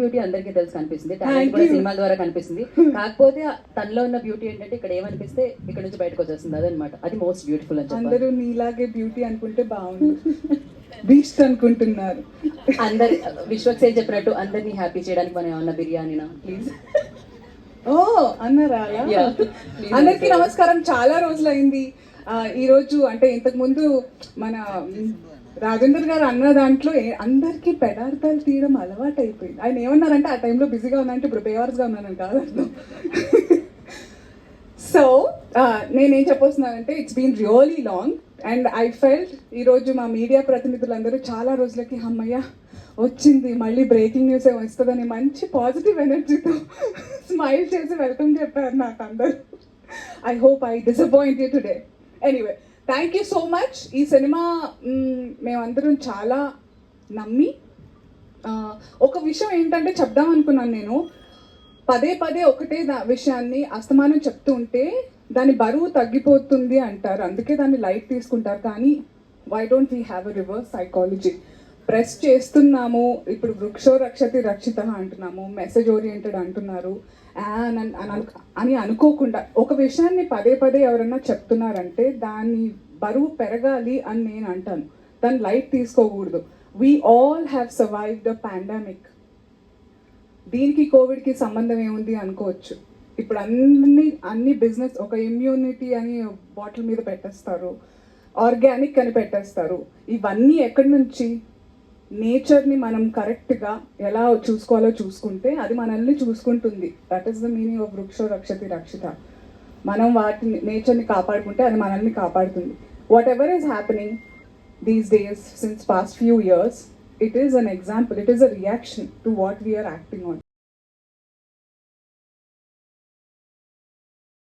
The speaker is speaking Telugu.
బ్యూటీ అందరికీ తెలుసు కనిపిస్తుంది, టాలెంట్ కూడా సినిమాల ద్వారా కనిపిస్తుంది. కాకపోతే తనలో ఉన్న బ్యూటీ ఏంటంటే ఇక్కడ ఏమనిపిస్తే ఇక్కడ నుంచి బయటకు వచ్చేస్తుంది, అదనమాట. అది మోస్ట్ బ్యూటిఫుల్ అని చెప్పాలి. అందరూ నీలాగే బ్యూటీ అనుకుంటే బాగుంది. బీస్ట్ అనుకుంటున్నారు అందరి విశ్వక్ సేన్ చెప్పినట్టు అందరినీ హ్యాపీ చేయడానికి మనం ఏమన్నా బిర్యానీనా ప్లీజ్. ఓ అన్నారా? అందరికీ నమస్కారం. చాలా రోజులైంది. ఈరోజు అంటే ఇంతకు ముందు మన రాజేందర్ గారు అన్న దాంట్లో అందరికీ పెడార్థాలు తీయడం అలవాటు అయిపోయింది. ఆయన ఏమన్నారంటే ఆ టైంలో బిజీగా ఉన్నానంటే ఇప్పుడు బేవార్స్గా ఉన్నానని కాదు అర్థం. సో నేనేం చెప్పొస్తున్నానంటే it's been really long and I felt ఈరోజు మా మీడియా ప్రతినిధులందరూ చాలా రోజులకి అమ్మయ్య వచ్చింది మళ్ళీ బ్రేకింగ్ న్యూస్ ఏమో వస్తుందని మంచి పాజిటివ్ ఎనర్జీతో స్మైల్ చేసి వెల్కమ్ చెప్పారు నాకు అందరూ. I hope I disappoint you today. Anyway thank you so much. ఈ సినిమా మేమందరం చాలా నమ్మి ఒక విషయం ఏంటంటే చెప్దాం అనుకున్నాను నేను. పదే పదే ఒకటే విషయాన్ని అస్తమానం చెప్తూ ఉంటే దాని బరువు తగ్గిపోతుంది అంటారు, అందుకే దాన్ని లైట్ తీసుకుంటారు. కానీ why don't we have a reverse psychology? Press చేస్తున్నాము, ఇప్పుడు వృక్షో రక్షతి రక్షిత అంటున్నాము, మెసేజ్ ఓరియంటెడ్ అంటున్నారు అని అనుకోకుండా ఒక విషయాన్ని పదే పదే ఎవరన్నా చెప్తున్నారంటే దాని బరువు పెరగాలి అని నేను అంటాను. దాన్ని లైట్ తీసుకోకూడదు. We all have survived the pandemic. దీనికి కోవిడ్కి సంబంధం ఏముంది అనుకోవచ్చు. ఇప్పుడు అన్ని బిజినెస్ ఒక ఇమ్యూనిటీ అని బాటిల్ మీద పెట్టేస్తారు, ఆర్గానిక్ అని పెట్టేస్తారు. ఇవన్నీ ఎక్కడి నుంచి? నేచర్ని మనం కరెక్ట్గా ఎలా చూసుకోవాలో చూసుకుంటే అది మనల్ని చూసుకుంటుంది. That is the meaning of వృక్షో రక్షతి రక్షిత. మనం వాటిని నేచర్ని కాపాడుకుంటే అది మనల్ని కాపాడుతుంది. Whatever is happening these days since past few years, it is an example, it is a reaction to what we are acting on.